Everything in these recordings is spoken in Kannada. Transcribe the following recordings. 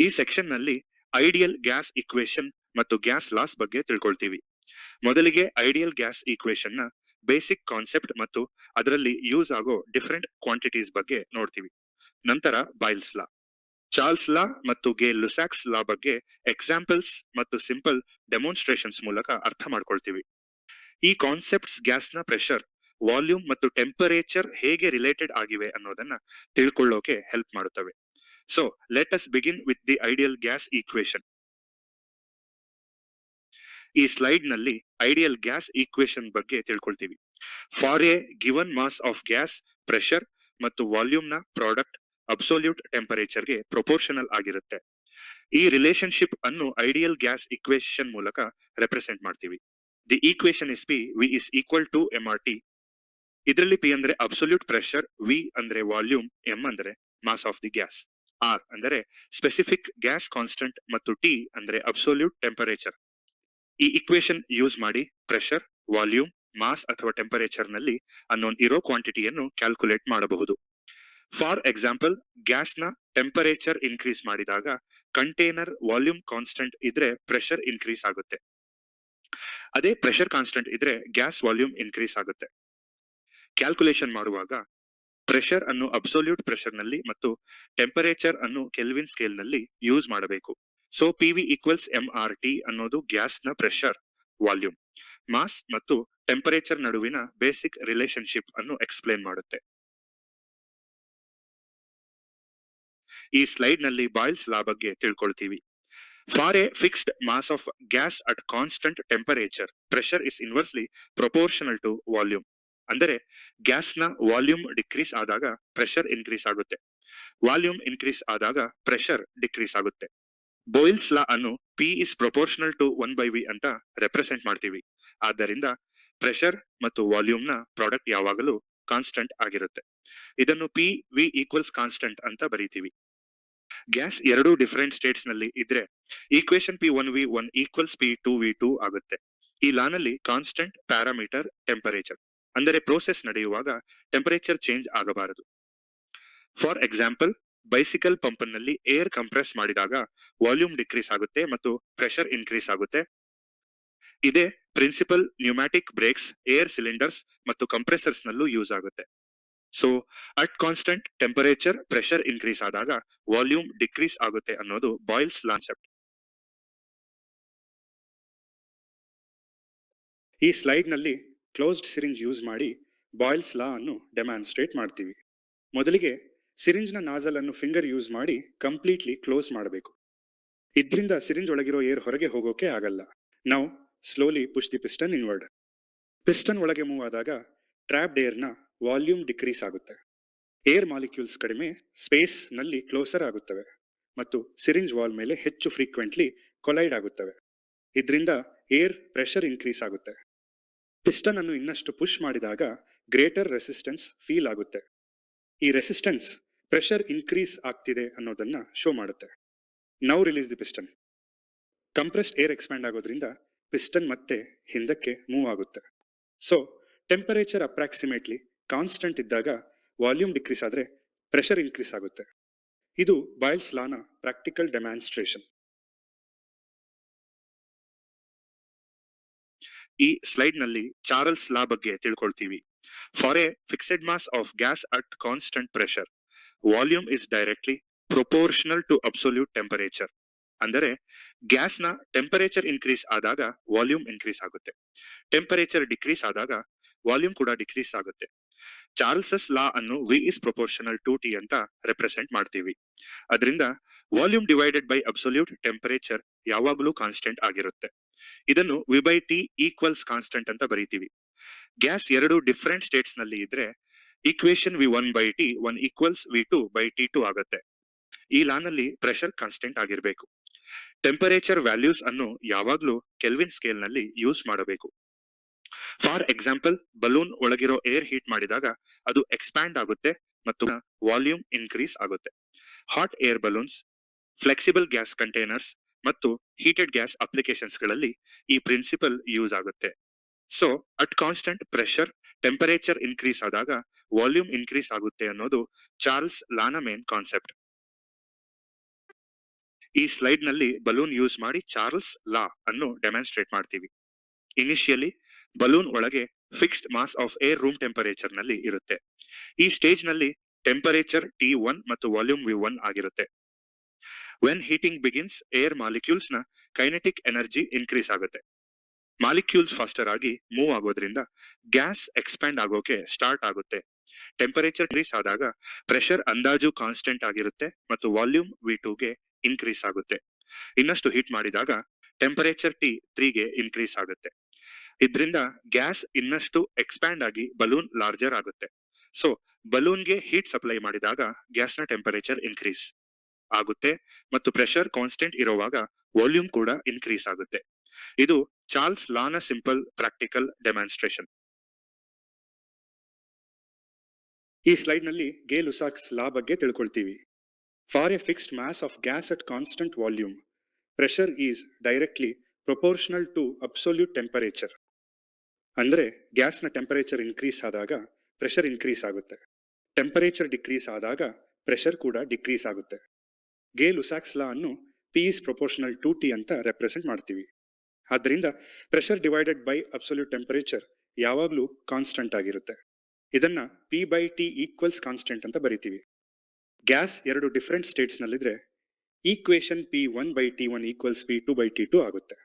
ಈ ಸೆಕ್ಷನ್ ನಲ್ಲಿ ಐಡಿಯಲ್ ಗ್ಯಾಸ್ ಇಕ್ವೇಶನ್ ಮತ್ತು ಗ್ಯಾಸ್ ಲಾಸ್ ಬಗ್ಗೆ ತಿಳ್ಕೊಳ್ತೀವಿ. ಮೊದಲಿಗೆ ಐಡಿಯಲ್ ಗ್ಯಾಸ್ ಈಕ್ವೇಶನ್ ನ ಬೇಸಿಕ್ ಕಾನ್ಸೆಪ್ಟ್ ಮತ್ತು ಅದರಲ್ಲಿ ಯೂಸ್ ಆಗೋ ಡಿಫರೆಂಟ್ ಕ್ವಾಂಟಿಟೀಸ್ ಬಗ್ಗೆ ನೋಡ್ತೀವಿ. ನಂತರ ಬಾಯ್ಲ್ಸ್ ಲಾ, ಚಾರ್ಲ್ಸ್ ಲಾ ಮತ್ತು ಗೆ ಲುಸಾಕ್ಸ್ ಲಾ ಬಗ್ಗೆ ಎಕ್ಸಾಂಪಲ್ಸ್ ಮತ್ತು ಸಿಂಪಲ್ ಡೆಮಾನ್ಸ್ಟ್ರೇಷನ್ಸ್ ಮೂಲಕ ಅರ್ಥ ಮಾಡ್ಕೊಳ್ತೀವಿ. ಈ ಕಾನ್ಸೆಪ್ಟ್ಸ್ ಗ್ಯಾಸ್ ನ ಪ್ರೆಷರ್, ವಾಲ್ಯೂಮ್ ಮತ್ತು ಟೆಂಪರೇಚರ್ ಹೇಗೆ ರಿಲೇಟೆಡ್ ಆಗಿವೆ ಅನ್ನೋದನ್ನ ತಿಳ್ಕೊಳ್ಳೋಕೆ ಹೆಲ್ಪ್ ಮಾಡುತ್ತವೆ. So let us begin with the ideal gas equation. ಈ ಸ್ಲೈಡ್ ನಲ್ಲಿ ಐಡಿಯಲ್ ಗ್ಯಾಸ್ ಈಕ್ವೇಶನ್ ಬಗ್ಗೆ ತಿಳ್ಕೊಳ್ತೀವಿ. For a given mass of gas, pressure ಮತ್ತು ವಾಲ್ಯೂಮ್ ನ ಪ್ರಾಡಕ್ಟ್ ಅಬ್ಸೋಲ್ಯೂಟ್ ಟೆಂಪರೇಚರ್ ಗೆ ಪ್ರೊಪೋರ್ಷನಲ್ ಆಗಿರುತ್ತೆ. ಈ ರಿಲೇಶನ್ಶಿಪ್ ಅನ್ನು ಐಡಿಯಲ್ ಗ್ಯಾಸ್ ಇಕ್ವೇಶನ್ ಮೂಲಕ ರೆಪ್ರೆಸೆಂಟ್ ಮಾಡ್ತೀವಿ. The equation is P V is equal to MRT. ಇದರಲ್ಲಿ ಪಿ ಅಂದ್ರೆ ಅಬ್ಸೋಲ್ಯೂಟ್ ಪ್ರೆಷರ್, ವಿ ಅಂದ್ರೆ ವಾಲ್ಯೂಮ್, ಎಂ ಅಂದ್ರೆ mass of the gas, R ಅಂದರೆ ಸ್ಪೆಸಿಫಿಕ್ ಗ್ಯಾಸ್ ಕಾನ್ಸ್ಟೆಂಟ್ ಮತ್ತು ಟಿ ಅಂದ್ರೆ ಅಬ್ಸೋಲ್ಯೂಟ್ ಟೆಂಪರೇಚರ್. ಈ ಇಕ್ವೇಶನ್ ಯೂಸ್ ಮಾಡಿ ಪ್ರೆಷರ್, ವಾಲ್ಯೂಮ್, ಮಾಸ್ ಅಥವಾ ಟೆಂಪರೇಚರ್ ನಲ್ಲಿ ಅನ್ನೋನ್ ಇರೋ ಕ್ವಾಂಟಿಟಿಯನ್ನು ಕ್ಯಾಲ್ಕುಲೇಟ್ ಮಾಡಬಹುದು. ಫಾರ್ ಎಕ್ಸಾಂಪಲ್, ಗ್ಯಾಸ್ ನ ಟೆಂಪರೇಚರ್ ಇನ್ಕ್ರೀಸ್ ಮಾಡಿದಾಗ ಕಂಟೈನರ್ ವಾಲ್ಯೂಮ್ ಕಾನ್ಸ್ಟೆಂಟ್ ಇದ್ರೆ ಪ್ರೆಷರ್ ಇನ್ಕ್ರೀಸ್ ಆಗುತ್ತೆ. ಅದೇ ಪ್ರೆಷರ್ ಕಾನ್ಸ್ಟೆಂಟ್ ಇದ್ರೆ ಗ್ಯಾಸ್ ವಾಲ್ಯೂಮ್ ಇನ್ಕ್ರೀಸ್ ಆಗುತ್ತೆ. ಕ್ಯಾಲ್ಕುಲೇಷನ್ ಮಾಡುವಾಗ ಪ್ರೆಷರ್ ಅನ್ನು ಅಬ್ಸೋಲ್ಯೂಟ್ ಪ್ರೆಷರ್ ನಲ್ಲಿ ಮತ್ತು ಟೆಂಪರೇಚರ್ ಅನ್ನು ಕೆಲ್ವಿನ್ ಸ್ಕೇಲ್ ನಲ್ಲಿ ಯೂಸ್ ಮಾಡಬೇಕು. ಸೊ PV ಈಕ್ವಲ್ಸ್ MRT ಅನ್ನೋದು ಗ್ಯಾಸ್ ನ ಪ್ರೆಷರ್, ವಾಲ್ಯೂಮ್, ಮಾಸ್ ಮತ್ತು ಟೆಂಪರೇಚರ್ ನಡುವಿನ ಬೇಸಿಕ್ ರಿಲೇಶನ್ಶಿಪ್ ಅನ್ನು ಎಕ್ಸ್ಪ್ಲೇನ್ ಮಾಡುತ್ತೆ. ಈ ಸ್ಲೈಡ್ ನಲ್ಲಿ ಬಾಯ್ಲ್ಸ್ ಲಾ ಬಗ್ಗೆ ತಿಳ್ಕೊಳ್ತೀವಿ. For a fixed mass of gas at constant temperature, pressure is inversely proportional to volume. ಅಂದರೆ ಗ್ಯಾಸ್ ನ ವಾಲ್ಯೂಮ್ ಡಿಕ್ರೀಸ್ ಆದಾಗ ಪ್ರೆಷರ್ ಇನ್ಕ್ರೀಸ್ ಆಗುತ್ತೆ, ವಾಲ್ಯೂಮ್ ಇನ್ಕ್ರೀಸ್ ಆದಾಗ ಪ್ರೆಷರ್ ಡಿಕ್ರೀಸ್ ಆಗುತ್ತೆ. ಬಾಯ್ಲ್ಸ್ ಲಾ ಅನ್ನು P is proportional to 1/V ಅಂತ ರೆಪ್ರೆಸೆಂಟ್ ಮಾಡ್ತೀವಿ. ಆದ್ದರಿಂದ ಪ್ರೆಷರ್ ಮತ್ತು ವಾಲ್ಯೂಮ್ ನ ಪ್ರಾಡಕ್ಟ್ ಯಾವಾಗಲೂ ಕಾನ್ಸ್ಟೆಂಟ್ ಆಗಿರುತ್ತೆ. ಇದನ್ನು PV ಈಕ್ವಲ್ಸ್ ಕಾನ್ಸ್ಟೆಂಟ್ ಅಂತ ಬರೀತೀವಿ. ಗ್ಯಾಸ್ ಎರಡು ಡಿಫರೆಂಟ್ ಸ್ಟೇಟ್ಸ್ ನಲ್ಲಿ ಇದ್ರೆ ಈಕ್ವೇಶನ್ P1V1 ಈಕ್ವಲ್ಸ್ P2V2 ಆಗುತ್ತೆ. ಈ ಲಾ ನಲ್ಲಿ ಕಾನ್ಸ್ಟೆಂಟ್ ಪ್ಯಾರಾಮೀಟರ್ ಟೆಂಪರೇಚರ್, ಅಂದರೆ ಪ್ರೋಸೆಸ್ ನಡೆಯುವಾಗ ಟೆಂಪರೇಚರ್ ಚೇಂಜ್ ಆಗಬಾರದು. ಫಾರ್ ಎಕ್ಸಾಂಪಲ್, ಬೈಸಿಕಲ್ ಪಂಪ್ ನಲ್ಲಿ ಏರ್ ಕಂಪ್ರೆಸ್ ಮಾಡಿದಾಗ ವಾಲ್ಯೂಮ್ ಡಿಕ್ರೀಸ್ ಆಗುತ್ತೆ ಮತ್ತು ಪ್ರೆಷರ್ ಇನ್ಕ್ರೀಸ್ ಆಗುತ್ತೆ. ಇದೇ principle pneumatic brakes, air cylinders ಮತ್ತು ಕಂಪ್ರೆಸರ್ಸ್ ನಲ್ಲೂ ಯೂಸ್ ಆಗುತ್ತೆ. So at constant temperature pressure increase ಆದಾಗ ವಾಲ್ಯೂಮ್ ಡಿಕ್ರೀಸ್ ಆಗುತ್ತೆ ಅನ್ನೋದು ಬಾಯ್ಲ್ಸ್ ಲಾ ಕಾನ್ಸೆಪ್ಟ್. ಈ ಸ್ಲೈಡ್ ನಲ್ಲಿ ಕ್ಲೋಸ್ಡ್ ಸಿರಿಂಜ್ ಯೂಸ್ ಮಾಡಿ ಬಾಯ್ಲ್ಸ್ ಲಾ ಅನ್ನು ಡೆಮಾನ್ಸ್ಟ್ರೇಟ್ ಮಾಡ್ತೀವಿ. ಮೊದಲಿಗೆ ಸಿರಿಂಜ್ ನ ನಾಜಲ್ ಅನ್ನು ಫಿಂಗರ್ ಯೂಸ್ ಮಾಡಿ ಕಂಪ್ಲೀಟ್ಲಿ ಕ್ಲೋಸ್ ಮಾಡಬೇಕು. ಇದರಿಂದ ಸಿರಿಂಜ್ ಒಳಗಿರೋ ಏರ್ ಹೊರಗೆ ಹೋಗೋಕೆ ಆಗಲ್ಲ. ನಾವು slowly push the piston inward. Piston ಒಳಗೆ ಮೂವ್ ಆದಾಗ ಟ್ರಾಪ್ಡ್ ಏರ್ ನ ವಾಲ್ಯೂಮ್ ಡಿಕ್ರೀಸ್ ಆಗುತ್ತೆ. ಏರ್ ಮಾಲಿಕ್ಯೂಲ್ಸ್ ಕಡಿಮೆ ಸ್ಪೇಸ್ ನಲ್ಲಿ ಕ್ಲೋಸರ್ ಆಗುತ್ತವೆ ಮತ್ತು ಸಿರಿಂಜ್ ವಾಲ್ ಮೇಲೆ ಹೆಚ್ಚು ಫ್ರೀಕ್ವೆಂಟ್ಲಿ ಕೊಲೈಡ್ ಆಗುತ್ತವೆ. ಇದರಿಂದ ಏರ್ ಪ್ರೆಷರ್ ಇನ್ಕ್ರೀಸ್ ಆಗುತ್ತೆ. ಪಿಸ್ಟನ್ ಅನ್ನು ಇನ್ನಷ್ಟು ಪುಷ್ ಮಾಡಿದಾಗ ಗ್ರೇಟರ್ ರೆಸಿಸ್ಟೆನ್ಸ್ ಫೀಲ್ ಆಗುತ್ತೆ. ಈ ರೆಸಿಸ್ಟೆನ್ಸ್ ಪ್ರೆಷರ್ ಇನ್ಕ್ರೀಸ್ ಆಗ್ತಿದೆ ಅನ್ನೋದನ್ನ ಶೋ ಮಾಡುತ್ತೆ. Now release the piston. Compressed air expand ಆಗೋದ್ರಿಂದ ಪಿಸ್ಟನ್ ಮತ್ತೆ ಹಿಂದಕ್ಕೆ ಮೂವ್ ಆಗುತ್ತೆ. ಸೊ ಟೆಂಪರೇಚರ್ ಅಪ್ರಾಕ್ಸಿಮೇಟ್ಲಿ ಕಾನ್ಸ್ಟೆಂಟ್ ಇದ್ದಾಗ ವಾಲ್ಯೂಮ್ ಡಿಕ್ರೀಸ್ ಆದ್ರೆ ಪ್ರೆಷರ್ ಇನ್ಕ್ರೀಸ್ ಆಗುತ್ತೆ. ಇದು ಬಾಯ್ಲ್ಸ್ ಲಾನ ಪ್ರಾಕ್ಟಿಕಲ್ ಡೆಮಾನ್ಸ್ಟ್ರೇಷನ್. ಈ ಸ್ಲೈಡ್ ನಲ್ಲಿ ಚಾರ್ಲ್ಸ್ ಲಾ ಬಗ್ಗೆ ತಿಳ್ಕೊಳ್ತೀವಿ. For a fixed mass of gas at constant pressure, volume is directly proportional to absolute temperature. ಅಂದರೆ ಗ್ಯಾಸ್ ನ ಟೆಂಪರೇಚರ್ ಇನ್ಕ್ರೀಸ್ ಆದಾಗ ವಾಲ್ಯೂಮ್ ಇನ್ಕ್ರೀಸ್ ಆಗುತ್ತೆ, ಟೆಂಪರೇಚರ್ ಡಿಕ್ರೀಸ್ ಆದಾಗ ವಾಲ್ಯೂಮ್ ಕೂಡ ಡಿಕ್ರೀಸ್ ಆಗುತ್ತೆ. ಚಾರ್ಲ್ಸಸ್ ಲಾ ಅನ್ನು V is proportional to T ಅಂತ ರೆಪ್ರೆಸೆಂಟ್ ಮಾಡ್ತೀವಿ. ಅದರಿಂದ volume divided by absolute temperature ಯಾವಾಗಲೂ ಕಾನ್ಸ್ಟೆಂಟ್ ಆಗಿರುತ್ತೆ. ಇದನ್ನು V/T ಈಕ್ವಲ್ಸ್ ಕಾನ್ಸ್ಟೆಂಟ್ ಅಂತ ಬರೀತೀವಿ. ಗ್ಯಾಸ್ ಎರಡು ಡಿಫರೆಂಟ್ ಸ್ಟೇಟ್ಸ್ ನಲ್ಲಿ ಇದ್ರೆ ಈಕ್ವೇಶನ್ V1/T 1 ಈಕ್ವಲ್ಸ್ V2/T2 ಆಗುತ್ತೆ. ಈ ಲಾ ನಲ್ಲಿ ಪ್ರೆಷರ್ ಕಾನ್ಸ್ಟೆಂಟ್ ಆಗಿರಬೇಕು. ಟೆಂಪರೇಚರ್ ವ್ಯಾಲ್ಯೂಸ್ ಅನ್ನು ಯಾವಾಗ್ಲೂ ಕೆಲ್ವಿನ್ ಸ್ಕೇಲ್ ನಲ್ಲಿ ಯೂಸ್ ಮಾಡಬೇಕು. ಫಾರ್ ಎಕ್ಸಾಂಪಲ್, ಬಲೂನ್ ಒಳಗಿರೋ ಏರ್ ಹೀಟ್ ಮಾಡಿದಾಗ ಅದು ಎಕ್ಸ್ಪ್ಯಾಂಡ್ ಆಗುತ್ತೆ ಮತ್ತು ವಾಲ್ಯೂಮ್ ಇನ್ಕ್ರೀಸ್ ಆಗುತ್ತೆ. Hot air balloons, flexible gas containers ಮತ್ತು ಹೀಟೆಡ್ ಗ್ಯಾಸ್ ಅಪ್ಲಿಕೇಶನ್ಸ್ ಗಳಲ್ಲಿ ಈ ಪ್ರಿನ್ಸಿಪಲ್ ಯೂಸ್ ಆಗುತ್ತೆ. So at constant pressure temperature increase ಆದಾಗ ವಾಲ್ಯೂಮ್ ಇನ್ಕ್ರೀಸ್ ಆಗುತ್ತೆ ಅನ್ನೋದು ಚಾರ್ಲ್ಸ್ ಲಾನ ಮೇನ್ ಕಾನ್ಸೆಪ್ಟ್. ಈ ಸ್ಲೈಡ್ ನಲ್ಲಿ ಬಲೂನ್ ಯೂಸ್ ಮಾಡಿ ಚಾರ್ಲ್ಸ್ ಲಾ ಅನ್ನು ಡೆಮಾನ್ಸ್ಟ್ರೇಟ್ ಮಾಡ್ತೀವಿ. ಇನಿಷಿಯಲಿ ಬಲೂನ್ ಒಳಗೆ fixed mass of air room temperature ನಲ್ಲಿ ಇರುತ್ತೆ. ಈ ಸ್ಟೇಜ್ ನಲ್ಲಿ ಟೆಂಪರೇಚರ್ T1 ಮತ್ತು ವಾಲ್ಯೂಮ್ V1 ಆಗಿರುತ್ತೆ. When heating begins air molecules ನ ಕೈನೆಟಿಕ್ ಎನರ್ಜಿ ಇನ್ಕ್ರೀಸ್ ಆಗುತ್ತೆ. ಮಾಲಿಕ್ಯೂಲ್ಸ್ ಫಾಸ್ಟರ್ ಆಗಿ ಮೂವ್ ಆಗೋದ್ರಿಂದ ಗ್ಯಾಸ್ ಎಕ್ಸ್ಪ್ಯಾಂಡ್ ಆಗೋಕೆ ಸ್ಟಾರ್ಟ್ ಆಗುತ್ತೆ. ಟೆಂಪರೇಚರ್ ಇನ್ಕ್ರೀಸ್ ಆದಾಗ ಪ್ರೆಷರ್ ಅಂದಾಜು ಕಾನ್ಸ್ಟೆಂಟ್ ಆಗಿರುತ್ತೆ ಮತ್ತು ವಾಲ್ಯೂಮ್ V2ಗೆ ಇನ್ಕ್ರೀಸ್ ಆಗುತ್ತೆ. ಇನ್ನಷ್ಟು ಹೀಟ್ ಮಾಡಿದಾಗ ಟೆಂಪರೇಚರ್ T3 ಗೆ ಇನ್ಕ್ರೀಸ್ ಆಗುತ್ತೆ. ಇದರಿಂದ ಗ್ಯಾಸ್ ಇನ್ನಷ್ಟು ಎಕ್ಸ್ಪ್ಯಾಂಡ್ ಆಗಿ ಬಲೂನ್ ಲಾರ್ಜರ್ ಆಗುತ್ತೆ. ಸೊ ಬಲೂನ್ಗೆ ಹೀಟ್ ಸಪ್ಲೈ ಮಾಡಿದಾಗ ಗ್ಯಾಸ್ನ ಟೆಂಪರೇಚರ್ ಇನ್ಕ್ರೀಸ್ ಆಗುತ್ತೆ ಮತ್ತು ಪ್ರೆಷರ್ ಕಾನ್ಸ್ಟೆಂಟ್ ಇರುವಾಗ ವಾಲ್ಯೂಮ್ ಕೂಡ ಇನ್ಕ್ರೀಸ್ ಆಗುತ್ತೆ. ಇದು ಚಾರ್ಲ್ಸ್ ಲಾನ ಸಿಂಪಲ್ ಪ್ರಾಕ್ಟಿಕಲ್ ಡೆಮಾನ್ಸ್ಟ್ರೇಷನ್. ಈ ಸ್ಲೈಡ್ ನಲ್ಲಿ ಗೇ-ಲುಸಾಕ್ಸ್ ಲಾ ಬಗ್ಗೆ ತಿಳ್ಕೊಳ್ತೀವಿ. For a fixed mass of gas at constant volume, pressure is directly proportional to absolute temperature. ಅಂದ್ರೆ ಗ್ಯಾಸ್ನ ಟೆಂಪರೇಚರ್ ಇನ್ಕ್ರೀಸ್ ಆದಾಗ ಪ್ರೆಷರ್ ಇನ್ಕ್ರೀಸ್ ಆಗುತ್ತೆ. ಟೆಂಪರೇಚರ್ ಡಿಕ್ರೀಸ್ ಆದಾಗ ಪ್ರೆಷರ್ ಕೂಡ ಡಿಕ್ರೀಸ್ ಆಗುತ್ತೆ. ಗೇ-ಲುಸಾಕ್ಸ್ ಲಾ ಅನ್ನು P is proportional to T ಅಂತ ರೆಪ್ರೆಸೆಂಟ್ ಮಾಡ್ತೀವಿ. ಆದ್ದರಿಂದ pressure divided by absolute temperature ಯಾವಾಗ್ಲೂ ಕಾನ್ಸ್ಟೆಂಟ್ ಆಗಿರುತ್ತೆ. ಇದನ್ನ P/T ಈಕ್ವಲ್ಸ್ ಕಾನ್ಸ್ಟೆಂಟ್ ಅಂತ ಬರಿತೀವಿ. ಗ್ಯಾಸ್ ಎರಡು ಡಿಫರೆಂಟ್ ಸ್ಟೇಟ್ಸ್ ನಲ್ಲಿದ್ರೆ ಈಕ್ವೇಶನ್ P1/T1 ಈಕ್ವಲ್ಸ್ P2/T2 ಆಗುತ್ತೆ.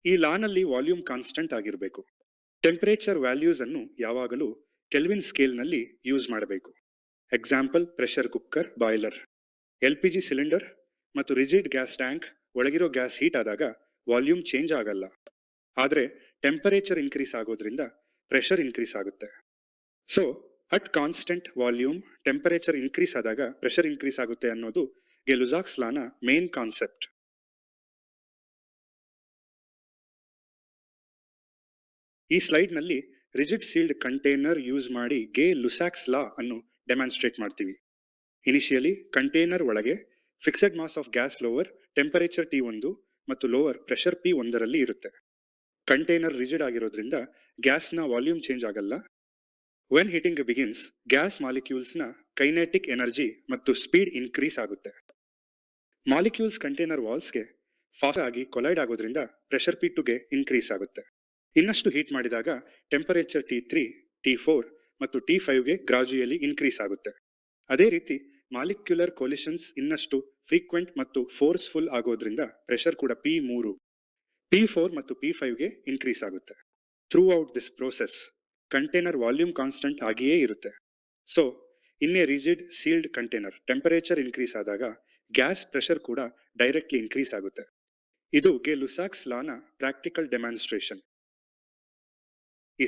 ಈ ಲಾನಲ್ಲಿ ವಾಲ್ಯೂಮ್ ಕಾನ್ಸ್ಟೆಂಟ್ ಆಗಿರಬೇಕು. ಟೆಂಪರೇಚರ್ ವ್ಯಾಲ್ಯೂಸ್ ಅನ್ನು ಯಾವಾಗಲೂ ಕೆಲ್ವಿನ್ ಸ್ಕೇಲ್ ನಲ್ಲಿ ಯೂಸ್ ಮಾಡಬೇಕು. Example pressure cooker, boiler, LPG cylinder ಮತ್ತು ರಿಜಿಡ್ ಗ್ಯಾಸ್ ಟ್ಯಾಂಕ್ ಒಳಗಿರೋ ಗ್ಯಾಸ್ ಹೀಟ್ ಆದಾಗ ವಾಲ್ಯೂಮ್ ಚೇಂಜ್ ಆಗಲ್ಲ. ಆದ್ರೆ ಟೆಂಪರೇಚರ್ ಇನ್ಕ್ರೀಸ್ ಆಗೋದ್ರಿಂದ ಪ್ರೆಷರ್ ಇನ್ಕ್ರೀಸ್ ಆಗುತ್ತೆ. So at constant volume temperature increase ಆದಾಗ ಪ್ರೆಷರ್ ಇನ್ಕ್ರೀಸ್ ಆಗುತ್ತೆ ಅನ್ನೋದು ಗೇ-ಲುಸಾಕ್ಸ್ ಲಾನ ಮೇನ್ ಕಾನ್ಸೆಪ್ಟ್. ಈ ಸ್ಲೈಡ್ ನಲ್ಲಿ ರಿಜಿಡ್ ಸೀಲ್ಡ್ ಕಂಟೈನರ್ ಯೂಸ್ ಮಾಡಿ ಗೇ-ಲುಸಾಕ್ಸ್ ಲಾ ಅನ್ನು ಡೆಮಾನ್ಸ್ಟ್ರೇಟ್ ಮಾಡ್ತೀವಿ. ಇನಿಷಿಯಲಿ ಕಂಟೈನರ್ ಒಳಗೆ fixed mass of gas lower temperature T1 ಮತ್ತು ಲೋವರ್ ಪ್ರೆಷರ್ P1 ರಲ್ಲಿ ಇರುತ್ತೆ. ಕಂಟೈನರ್ ರಿಜಿಡ್ ಆಗಿರೋದ್ರಿಂದ ಗ್ಯಾಸ್ನ ವಾಲ್ಯೂಮ್ ಚೇಂಜ್ ಆಗಲ್ಲ. When heating begins gas molecules ನ ಕೈನೆಟಿಕ್ ಎನರ್ಜಿ ಮತ್ತು ಸ್ಪೀಡ್ ಇನ್ಕ್ರೀಸ್ ಆಗುತ್ತೆ. ಮಾಲಿಕ್ಯೂಲ್ಸ್ ಕಂಟೈನರ್ ವಾಲ್ಸ್ಗೆ ಫಾಸ್ಟ್ ಆಗಿ ಕೊಲೈಡ್ ಆಗೋದ್ರಿಂದ ಪ್ರೆಷರ್ P2ಗೆ ಇನ್ಕ್ರೀಸ್ ಆಗುತ್ತೆ. ಇನ್ನಷ್ಟು ಹೀಟ್ ಮಾಡಿದಾಗ ಟೆಂಪರೇಚರ್ T3, T4 ಮತ್ತು T5ಗೆ ಗ್ರಾಜುಯಲಿ ಇನ್ಕ್ರೀಸ್ ಆಗುತ್ತೆ. ಅದೇ ರೀತಿ ಮಾಲಿಕ್ಯುಲರ್ ಕೊಲಿಷನ್ಸ್ ಇನ್ನಷ್ಟು ಫ್ರೀಕ್ವೆಂಟ್ ಮತ್ತು ಫೋರ್ಸ್ಫುಲ್ ಆಗೋದ್ರಿಂದ ಪ್ರೆಷರ್ ಕೂಡ P3, P4 ಮತ್ತು P5ಗೆ ಇನ್ಕ್ರೀಸ್ ಆಗುತ್ತೆ. Through out this process container volume constant ಆಗಿಯೇ ಇರುತ್ತೆ. So in a rigid sealed container temperature increase ಆದಾಗ ಗ್ಯಾಸ್ ಪ್ರೆಷರ್ ಕೂಡ ಡೈರೆಕ್ಟ್ಲಿ ಇನ್ಕ್ರೀಸ್ ಆಗುತ್ತೆ. ಇದು ಗೇ-ಲುಸಾಕ್ಸ್ ಲಾನ ಪ್ರಾಕ್ಟಿಕಲ್ ಡೆಮಾನ್ಸ್ಟ್ರೇಷನ್. ಈ